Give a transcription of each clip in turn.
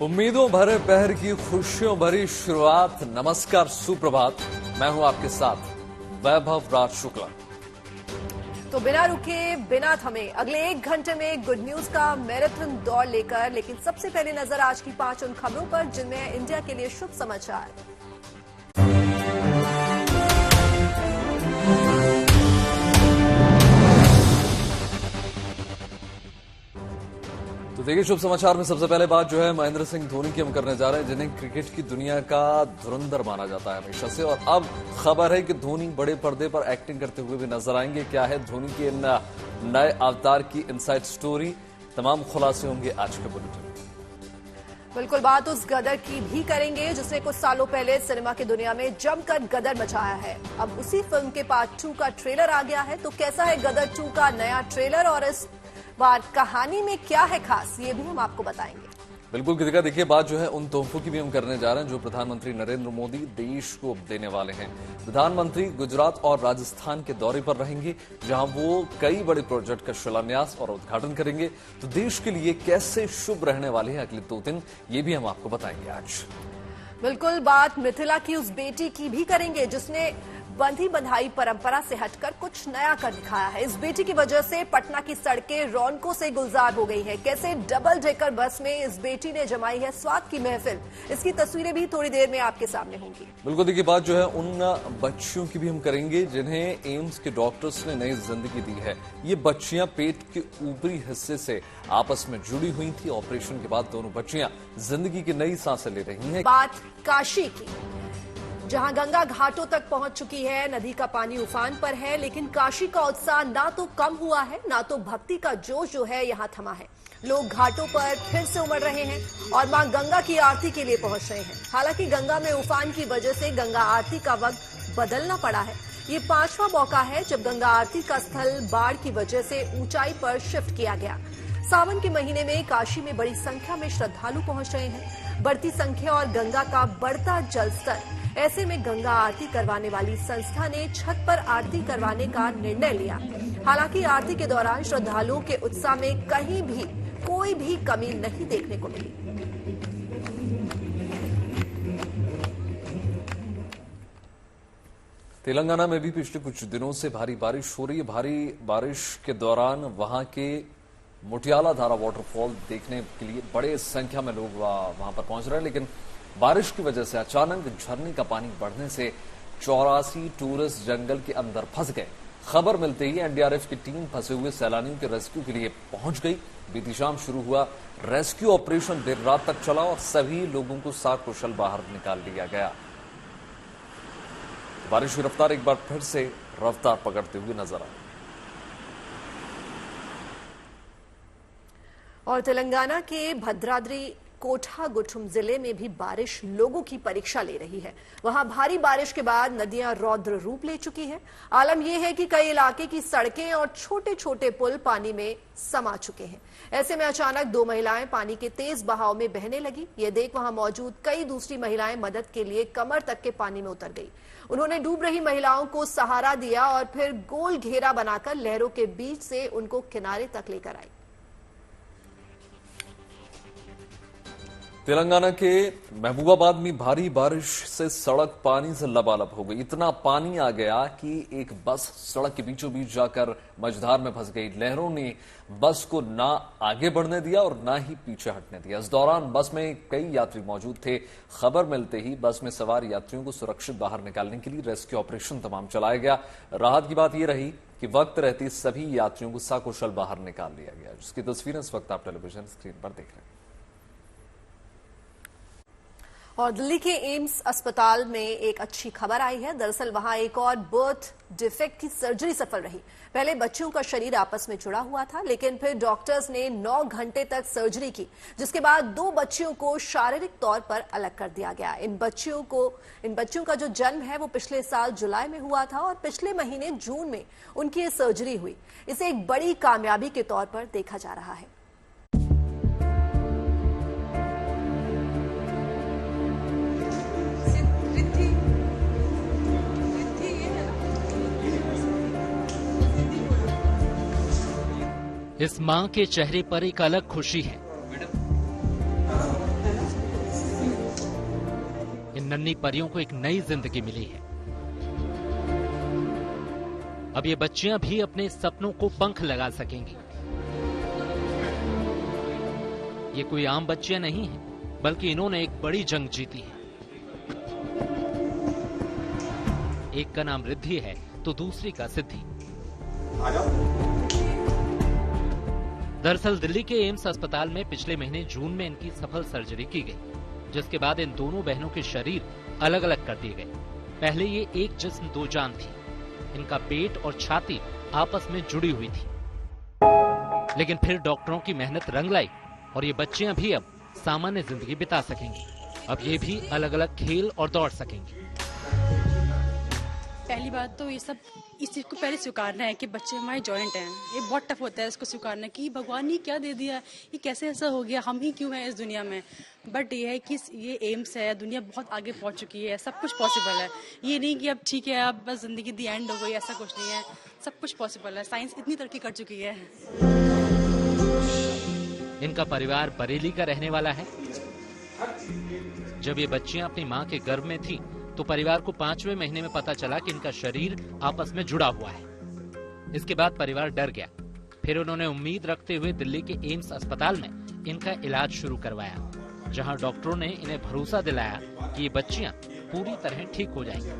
उम्मीदों भरे पहर की खुशियों भरी शुरुआत। नमस्कार, सुप्रभात। मैं हूं आपके साथ वैभव राज शुक्ला। तो बिना रुके बिना थमे अगले 1 घंटे में गुड न्यूज का मैराथन दौड़ लेकर, लेकिन सबसे पहले नजर आज की 5 उन खबरों पर जिनमें इंडिया के लिए शुभ समाचार। तो देखिए, शुभ समाचार में सबसे पहले बात जो है महेंद्र सिंह धोनी की हम करने जा रहे हैं, जिन्हें क्रिकेट की दुनिया का धुरंधर माना जाता है हमेशा से। और अब खबर है कि धोनी बड़े पर्दे पर एक्टिंग करते हुए भी नजर आएंगे। क्या है धोनी के इन नए अवतार की इनसाइड स्टोरी? तमाम खुलासे होंगे आज के बुलेटिन में। बिल्कुल, बात उस गदर की भी करेंगे जिसने कुछ सालों पहले सिनेमा की दुनिया में जमकर गदर मचाया है। अब उसी फिल्म के पार्ट 2 का ट्रेलर आ गया है। तो कैसा है गदर 2 का नया ट्रेलर और इस बार कहानी में क्या है खास, ये भी हम आपको बताएंगे। बिल्कुल कृतिका, देखिए बात जो है उन तोहफों की भी हम करने जा रहे हैं जो प्रधानमंत्री नरेंद्र मोदी देश को देने वाले हैं। प्रधानमंत्री गुजरात और राजस्थान के दौरे पर रहेंगे, जहां वो कई बड़े प्रोजेक्ट का शिलान्यास और उद्घाटन करेंगे। तो देश के लिए कैसे शुभ रहने वाले हैं अगले 2 दिन, ये भी हम आपको बताएंगे आज। बिल्कुल, बात मिथिला की उस बेटी की भी करेंगे जिसने बंधी बंधाई परंपरा से हटकर कुछ नया कर दिखाया है। इस बेटी की वजह से पटना की सड़कें रौनकों से गुलजार हो गई है। कैसे डबल डेकर बस में इस बेटी ने जमाई है स्वाद की महफिल, इसकी तस्वीरें भी थोड़ी देर में आपके सामने होंगी। बिल्कुल, देखिए बात जो है उन बच्चियों की भी हम करेंगे जिन्हें एम्स के डॉक्टर्स ने नई जिंदगी दी है। ये बच्चियां पेट के ऊपरी हिस्से से आपस में जुड़ी हुई थी। ऑपरेशन के बाद दोनों बच्चियां जिंदगी की नई सांसें ले रही हैं। बात काशी की, जहां गंगा घाटों तक पहुंच चुकी है। नदी का पानी उफान पर है, लेकिन काशी का उत्साह ना तो कम हुआ है, ना तो भक्ति का जोश जो है यहां थमा है। लोग घाटों पर फिर से उमड़ रहे हैं और मां गंगा की आरती के लिए पहुंच रहे हैं। हालांकि गंगा में उफान की वजह से गंगा आरती का वक्त बदलना पड़ा है। ये 5वां मौका है जब गंगा आरती का स्थल बाढ़ की वजह से ऊंचाई पर शिफ्ट किया गया। सावन के महीने में काशी में बड़ी संख्या में श्रद्धालु पहुंच रहे हैं। बढ़ती संख्या और गंगा का बढ़ता जलस्तर, ऐसे में गंगा आरती करवाने वाली संस्था ने छत पर आरती करवाने का निर्णय लिया। हालांकि आरती के दौरान श्रद्धालुओं के उत्साह में कहीं भी कोई भी कमी नहीं देखने को मिली। तेलंगाना में भी पिछले कुछ दिनों से भारी बारिश हो रही है। भारी बारिश के दौरान वहां के मुटियाला धारा वाटरफॉल देखने के लिए बड़े संख्या में लोग वहां पर पहुंच रहे हैं, लेकिन बारिश की वजह से अचानक झरने का पानी बढ़ने से 84 टूरिस्ट जंगल के अंदर फंस गए। खबर मिलते ही एनडीआरएफ की टीम फंसे हुए सैलानियों के रेस्क्यू के लिए पहुंच गई। बीती शाम शुरू हुआ रेस्क्यू ऑपरेशन देर रात तक चला और सभी लोगों को सकुशल बाहर निकाल लिया गया। बारिश की रफ्तार एक बार फिर से रफ्तार पकड़ते हुए नजर आई। और तेलंगाना के भद्राद्री कोठागुट्टम जिले में भी बारिश लोगों की परीक्षा ले रही है। वहां भारी बारिश के बाद नदियां रौद्र रूप ले चुकी हैं। आलम यह है कि कई इलाके की सड़कें और छोटे छोटे पुल पानी में समा चुके हैं। ऐसे में अचानक 2 महिलाएं पानी के तेज बहाव में बहने लगी। ये देख वहां मौजूद कई दूसरी महिलाएं मदद के लिए कमर तक के पानी में उतर गई। उन्होंने डूब रही महिलाओं को सहारा दिया और फिर गोल घेरा बनाकर लहरों के बीच से उनको किनारे तक लेकर आई। तेलंगाना के महबूबाबाद में भारी बारिश से सड़क पानी से लबालब हो गई। इतना पानी आ गया कि एक बस सड़क के बीचों बीच जाकर मझधार में फंस गई। लहरों ने बस को ना आगे बढ़ने दिया और ना ही पीछे हटने दिया। इस दौरान बस में कई यात्री मौजूद थे। खबर मिलते ही बस में सवार यात्रियों को सुरक्षित बाहर निकालने के लिए रेस्क्यू ऑपरेशन तमाम चलाया गया। राहत की बात यह रही कि वक्त रहते सभी यात्रियों को सकुशल बाहर निकाल लिया गया, जिसकी तस्वीरें इस वक्त आप टेलीविजन स्क्रीन पर देख रहे हैं। और दिल्ली के एम्स अस्पताल में एक अच्छी खबर आई है। दरअसल वहां एक और बर्थ डिफेक्ट की सर्जरी सफल रही। पहले बच्चियों का शरीर आपस में जुड़ा हुआ था, लेकिन फिर डॉक्टर्स ने 9 घंटे तक सर्जरी की, जिसके बाद 2 बच्चियों को शारीरिक तौर पर अलग कर दिया गया। इन बच्चियों का जो जन्म है वो पिछले साल जुलाई में हुआ था और पिछले महीने जून में उनकी ये सर्जरी हुई। इसे एक बड़ी कामयाबी के तौर पर देखा जा रहा है। इस मां के चेहरे पर एक अलग खुशी है। नन्ही परियों को एक नई जिंदगी मिली है। अब ये बच्चियां भी अपने सपनों को पंख लगा सकेंगी। ये कोई आम बच्चियां नहीं है, बल्कि इन्होंने एक बड़ी जंग जीती है। एक का नाम रिद्धि है तो दूसरी का सिद्धि। दरअसल दिल्ली के एम्स अस्पताल में पिछले महीने जून में इनकी सफल सर्जरी की गई, जिसके बाद इन दोनों बहनों के शरीर अलग अलग कर दिए गए। पहले ये एक जिस्म दो जान थी। इनका पेट और छाती आपस में जुड़ी हुई थी, लेकिन फिर डॉक्टरों की मेहनत रंग लाई और ये बच्चियां भी अब सामान्य जिंदगी बिता सकेंगी। अब ये भी अलग अलग खेल और दौड़ सकेंगी। पहली बात तो ये सब इस चीज को पहले स्वीकारना है कि बच्चे हमारे जॉइंट हैं। ये बहुत टफ होता है इसको स्वीकारना कि भगवान ने क्या दे दिया, ये कैसे ऐसा हो गया, हम ही क्यों हैं इस दुनिया में। बट ये है कि ये एम्स है, दुनिया बहुत आगे पहुंच चुकी है, सब कुछ पॉसिबल है। ये नहीं कि अब ठीक है अब बस जिंदगी दी एंड हो गई, ऐसा कुछ नहीं है। सब कुछ पॉसिबल है, साइंस इतनी तरक्की कर चुकी है। इनका परिवार बरेली का रहने वाला है। जब ये बच्चियां अपनी मां के गर्भ में थी तो परिवार को 5वें महीने में पता चला कि इनका शरीर आपस में जुड़ा हुआ है। इसके बाद परिवार डर गया। फिर उन्होंने उम्मीद रखते हुए दिल्ली के एम्स अस्पताल में इनका इलाज शुरू करवाया, जहां डॉक्टरों ने इन्हें भरोसा दिलाया कि ये बच्चियां पूरी तरह ठीक हो जाएंगी।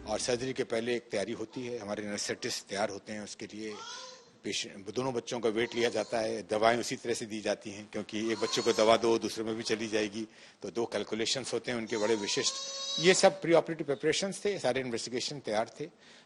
और सर्जरी के पहले एक तैयारी होती है, हमारे एनेस्थेटिस्ट तैयार होते हैं, उसके लिए दोनों बच्चों का वेट लिया जाता है, दवाएं उसी तरह से दी जाती हैं, क्योंकि एक बच्चे को दवा दो दूसरे में भी चली जाएगी, तो 2 कैलकुलेशंस होते हैं उनके बड़े विशिष्ट। ये सब प्री ऑपरेटिव प्रिपरेशंस थे, सारे इन्वेस्टिगेशन तैयार थे।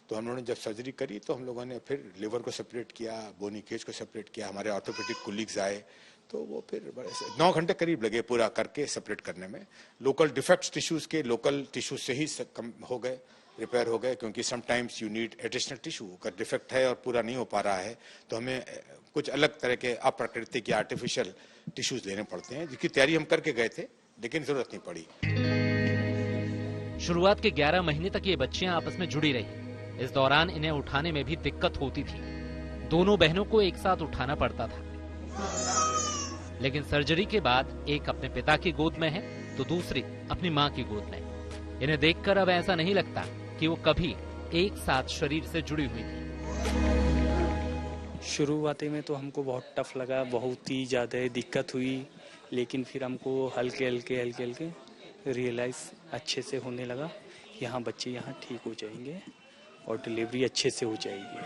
तो हम लोगों ने जब सर्जरी करी तो हम लोगों ने फिर लिवर को सेपरेट किया, बोनी केज को सेपरेट किया, हमारे ऑर्थोपेडिक कोलीग्स आए, तो वो फिर 9 घंटे करीब लगे पूरा करके सेपरेट करने में। लोकल डिफेक्ट्स टिश्यूज के लोकल टिश्यूज से ही कम हो गए, रिपेयर हो गए, क्योंकि sometimes you need additional tissue. अगर डिफेक्ट है और पूरा नहीं हो पा रहा है तो हमें कुछ अलग तरह के अप्राकृतिक या आर्टिफिशियल टिश्यूज लेने पड़ते हैं, जिसकी तैयारी हम करके गए थे लेकिन जरूरत नहीं पड़ी। शुरुआत के 11 महीने तक ये बच्चियां आपस में जुड़ी रही। इस दौरान इन्हें उठाने में भी दिक्कत होती थी। दोनों बहनों को एक साथ उठाना पड़ता था। लेकिन सर्जरी के बाद एक अपने पिता की गोद में है तो दूसरी अपनी मां की गोद में। इन्हें देखकर अब ऐसा नहीं लगता कि वो कभी एक साथ शरीर से जुड़ी हुई थी। शुरुआती में तो हमको बहुत टफ लगा, बहुत ही ज्यादा दिक्कत हुई, लेकिन फिर हमको हल्के हल्के रियलाइज अच्छे से होने लगा कि हाँ बच्चे यहाँ ठीक हो जाएंगे और डिलीवरी अच्छे से हो जाएगी।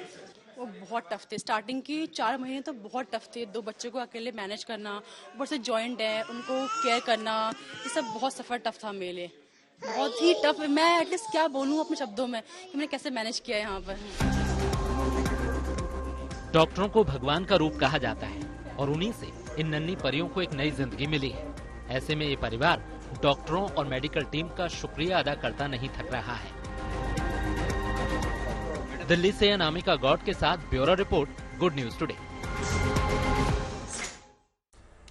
वो बहुत टफ थे, स्टार्टिंग की 4 महीने तो बहुत टफ थे। 2 बच्चों को अकेले मैनेज करना, ऊपर से जॉइंट है, उनको केयर करना, ये सब बहुत सफर टफ था मेरे लिए, बहुत ही टफ। मैं एटलीस्ट क्या बोलूं अपने शब्दों में कि मैंने कैसे मैनेज किया यहाँ पर। डॉक्टरों को भगवान का रूप कहा जाता है और उन्हीं से इन नन्ही परियों को एक नई जिंदगी मिली है। ऐसे में ये परिवार डॉक्टरों और मेडिकल टीम का शुक्रिया अदा करता नहीं थक रहा है। दिल्ली से अनामिका गौड के साथ bureau report, good news today.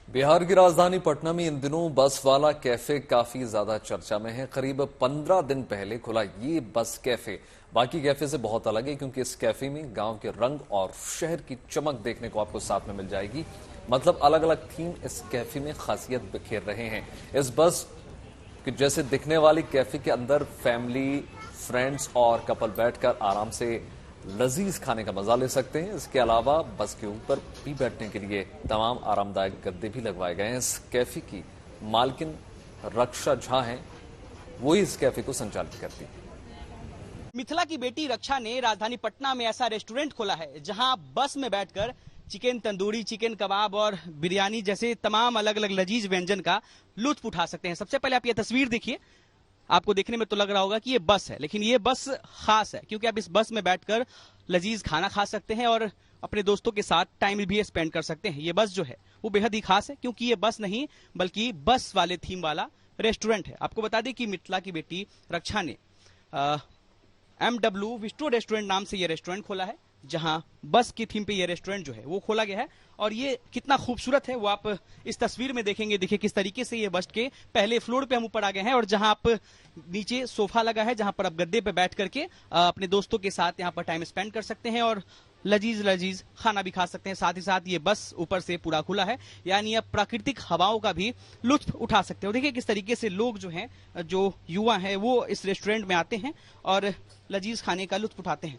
Bihar की राजधानी पटना में इन दिनों बस वाला कैफे काफी ज्यादा चर्चा में है। करीब 15 दिन पहले खुला ये बस कैफे बाकी कैफे से बहुत अलग है, क्योंकि इस कैफे में गांव के रंग और शहर की चमक देखने को आपको साथ में मिल जाएगी। मतलब अलग अलग थीम इस कैफे में खासियत बिखेर रहे हैं। इस बस के जैसे दिखने वाली कैफे के अंदर फैमिली, फ्रेंड्स और कपल बैठकर आराम से लजीज खाने का मजा ले सकते हैं। इसके अलावा बस के ऊपर भी बैठने के लिए तमाम आरामदायक गद्दे भी लगवाए गए हैं। इस कैफे की मालकिन रक्षा झा हैं, वो इस कैफे को संचालित करती है। मिथिला की बेटी रक्षा ने राजधानी पटना में ऐसा रेस्टोरेंट खोला है जहां बस में बैठकर चिकन तंदूरी, चिकन कबाब और बिरयानी जैसे तमाम अलग अलग लजीज व्यंजन का लुत्फ उठा सकते हैं। सबसे पहले आप ये तस्वीर देखिए, आपको देखने में तो लग रहा होगा कि ये बस है, लेकिन ये बस खास है क्योंकि आप इस बस में बैठकर लजीज खाना खा सकते हैं और अपने दोस्तों के साथ टाइम भी स्पेंड कर सकते हैं। ये बस जो है वो बेहद ही खास है क्योंकि ये बस नहीं बल्कि बस वाले थीम वाला रेस्टोरेंट है। आपको बता दें कि मिथिला की बेटी रक्षा ने MW विस्टो रेस्टोरेंट नाम से ये रेस्टोरेंट खोला है, जहां बस की थीम पे ये रेस्टोरेंट जो है वो खोला गया है। और ये कितना खूबसूरत है वो आप इस तस्वीर में देखेंगे। देखिए किस तरीके से ये बस के पहले फ्लोर पे हम ऊपर आ गए हैं और जहां आप नीचे सोफा लगा है, जहां पर आप गद्दे पे बैठ करके अपने दोस्तों के साथ यहाँ पर टाइम स्पेंड कर सकते हैं और लजीज लजीज खाना भी खा सकते हैं। साथ ही साथ ये बस ऊपर से पूरा खुला है, यानी अब प्राकृतिक हवाओं का भी लुत्फ उठा सकते हो। देखिए किस तरीके से लोग जो हैं, जो युवा हैं, वो इस रेस्टोरेंट में आते हैं और लजीज खाने का लुत्फ उठाते हैं।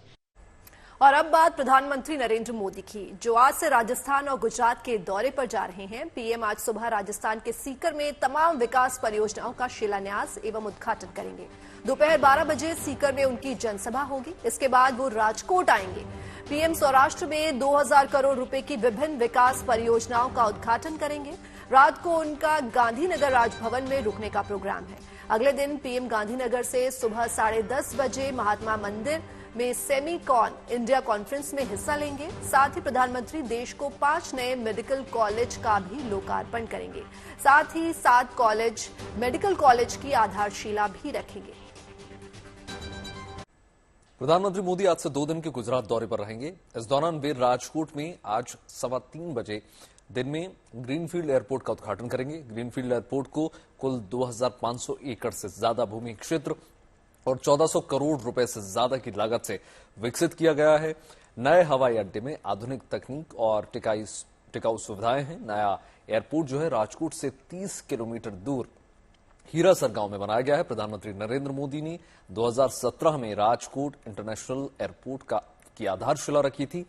और अब बात प्रधानमंत्री नरेंद्र मोदी की, जो आज से राजस्थान और गुजरात के दौरे पर जा रहे हैं। पीएम आज सुबह राजस्थान के सीकर में तमाम विकास परियोजनाओं का शिलान्यास एवं उद्घाटन करेंगे। दोपहर 12 बजे सीकर में उनकी जनसभा होगी। इसके बाद वो राजकोट आएंगे। पीएम सौराष्ट्र में 2000 करोड़ रुपए की विभिन्न विकास परियोजनाओं का उद्घाटन करेंगे। रात को उनका गांधीनगर राजभवन में रुकने का प्रोग्राम है। अगले दिन पीएम गांधीनगर से सुबह 10:30 बजे महात्मा मंदिर में सेमीकॉन इंडिया कॉन्फ्रेंस में हिस्सा लेंगे। साथ ही प्रधानमंत्री देश को 5 नए मेडिकल कॉलेज का भी लोकार्पण करेंगे। साथ ही 7 मेडिकल कॉलेज की आधारशिला भी रखेंगे। प्रधानमंत्री मोदी आज से 2 दिन के गुजरात दौरे पर रहेंगे। इस दौरान वे राजकोट में आज 3:15 बजे दिन में ग्रीनफील्ड एयरपोर्ट का उद्घाटन करेंगे। ग्रीनफील्ड एयरपोर्ट को कुल 2500 एकड़ से ज्यादा भूमि क्षेत्र और 1400 करोड़ रुपए से ज्यादा की लागत से विकसित किया गया है। नए हवाई अड्डे में आधुनिक तकनीक और टिकाऊ सुविधाएं हैं। नया एयरपोर्ट जो है राजकोट से 30 किलोमीटर दूर हीरासर गांव में बनाया गया है। प्रधानमंत्री नरेंद्र मोदी ने 2017 में राजकोट इंटरनेशनल एयरपोर्ट की आधारशिला रखी थी।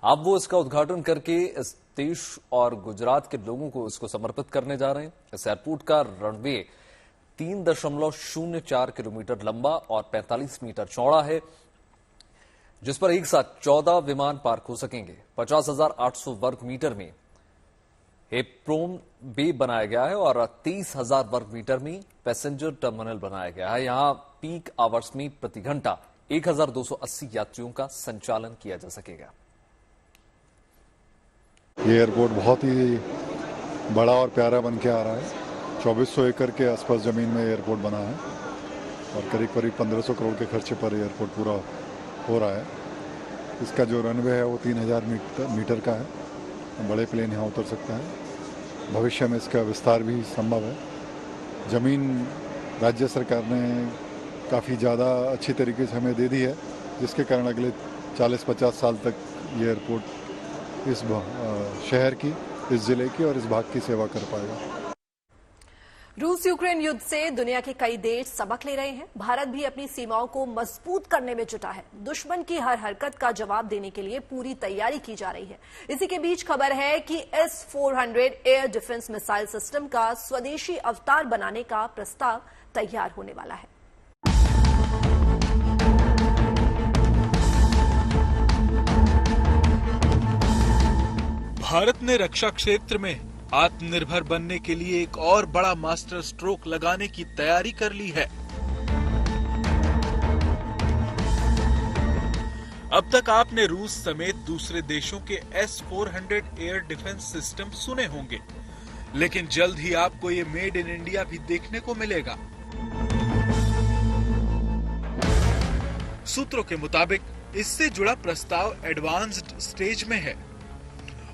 अब वो इसका उद्घाटन करके इस देश और गुजरात के लोगों को इसको समर्पित करने जा रहे हैं। इस एयरपोर्ट का रनवे 3.04 किलोमीटर लंबा और 45 मीटर चौड़ा है, जिस पर एक साथ 14 विमान पार्क हो सकेंगे। 50,800 वर्ग मीटर में एप्रोन बे बनाया गया है और 23,000 वर्ग मीटर में पैसेंजर टर्मिनल बनाया गया है। यहां पीक आवर्स में प्रति घंटा 1280 यात्रियों का संचालन किया जा सकेगा। ये एयरपोर्ट बहुत ही बड़ा और प्यारा बन के आ रहा है। 2400 एकड़ के आसपास जमीन में एयरपोर्ट बना है और करीब 1500 करोड़ के खर्चे पर एयरपोर्ट पूरा हो रहा है। इसका जो रनवे है वो 3000 मीटर का है। बड़े प्लेन यहाँ उतर सकता है। भविष्य में इसका विस्तार भी संभव है। जमीन राज्य सरकार ने काफ़ी ज़्यादा अच्छी तरीके से हमें दे दी है, जिसके कारण अगले 40-50 साल तक ये एयरपोर्ट इस शहर की, इस जिले की और इस भाग की सेवा कर पाएगा। रूस यूक्रेन युद्ध से दुनिया के कई देश सबक ले रहे हैं। भारत भी अपनी सीमाओं को मजबूत करने में जुटा है। दुश्मन की हर हरकत का जवाब देने के लिए पूरी तैयारी की जा रही है। इसी के बीच खबर है कि S-400 air defence missile system का स्वदेशी अवतार बनाने का प्रस्ताव तैयार होने वाला है। भारत ने रक्षा क्षेत्र में आत्मनिर्भर बनने के लिए एक और बड़ा मास्टर स्ट्रोक लगाने की तैयारी कर ली है। अब तक आपने रूस समेत दूसरे देशों के S-400 एयर डिफेंस सिस्टम सुने होंगे, लेकिन जल्द ही आपको ये मेड इन इंडिया भी देखने को मिलेगा। सूत्रों के मुताबिक इससे जुड़ा प्रस्ताव एडवांस्ड स्टेज में है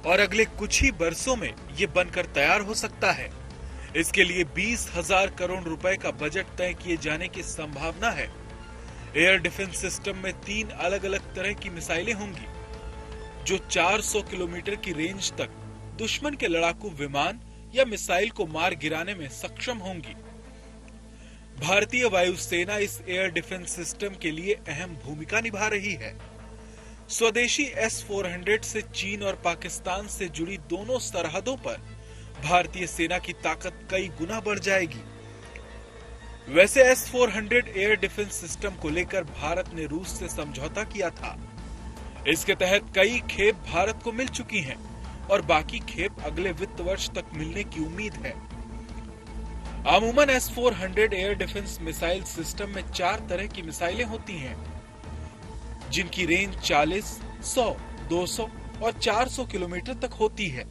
और अगले कुछ ही बरसों में ये बनकर तैयार हो सकता है। इसके लिए 20,000 करोड़ रुपए का बजट तय किए जाने की संभावना है। एयर डिफेंस सिस्टम में 3 अलग अलग तरह की मिसाइलें होंगी, जो 400 किलोमीटर की रेंज तक दुश्मन के लड़ाकू विमान या मिसाइल को मार गिराने में सक्षम होंगी। भारतीय वायुसेना इस एयर डिफेंस सिस्टम के लिए अहम भूमिका निभा रही है। स्वदेशी S-400 से चीन और पाकिस्तान से जुड़ी दोनों सरहदों पर भारतीय सेना की ताकत कई गुना बढ़ जाएगी। वैसे S-400 एयर डिफेंस सिस्टम को लेकर भारत ने रूस से समझौता किया था। इसके तहत कई खेप भारत को मिल चुकी हैं और बाकी खेप अगले वित्त वर्ष तक मिलने की उम्मीद है। अमूमन S-400 air defence missile system में 4 तरह की मिसाइलें होती हैं, जिनकी रेंज 40, 100, 200 और 400 किलोमीटर तक होती है।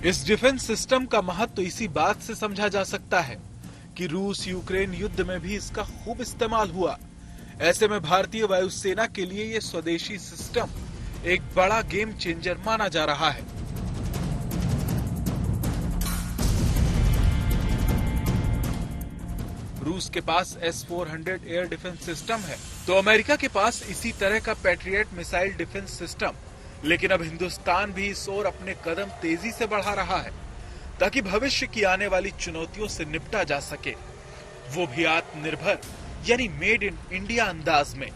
इस डिफेंस सिस्टम का महत्व इसी बात से समझा जा सकता है कि रूस यूक्रेन युद्ध में भी इसका खूब इस्तेमाल हुआ। ऐसे में भारतीय वायुसेना के लिए यह स्वदेशी सिस्टम एक बड़ा गेम चेंजर माना जा रहा है। रूस के पास S-400 एयर डिफेंस सिस्टम है तो अमेरिका के पास इसी तरह का पैट्रियट मिसाइल डिफेंस सिस्टम, लेकिन अब हिंदुस्तान भी इस ओर अपने कदम तेजी से बढ़ा रहा है ताकि भविष्य की आने वाली चुनौतियों से निपटा जा सके, वो भी आत्मनिर्भर यानी मेड इन इंडिया अंदाज में।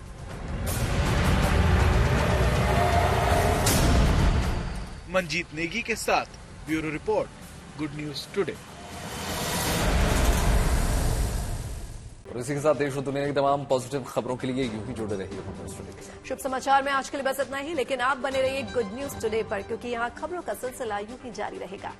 मंजीत नेगी के साथ bureau report, good news today. और इसी के साथ देश और दुनिया की तमाम पॉजिटिव खबरों के लिए यूं ही जुड़े रहिए गुड न्यूज टुडे के साथ। शुभ समाचार में आज के लिए बस इतना ही, लेकिन आप बने रहिए गुड न्यूज टुडे पर, क्योंकि यहाँ खबरों का सिलसिला यूं ही जारी रहेगा।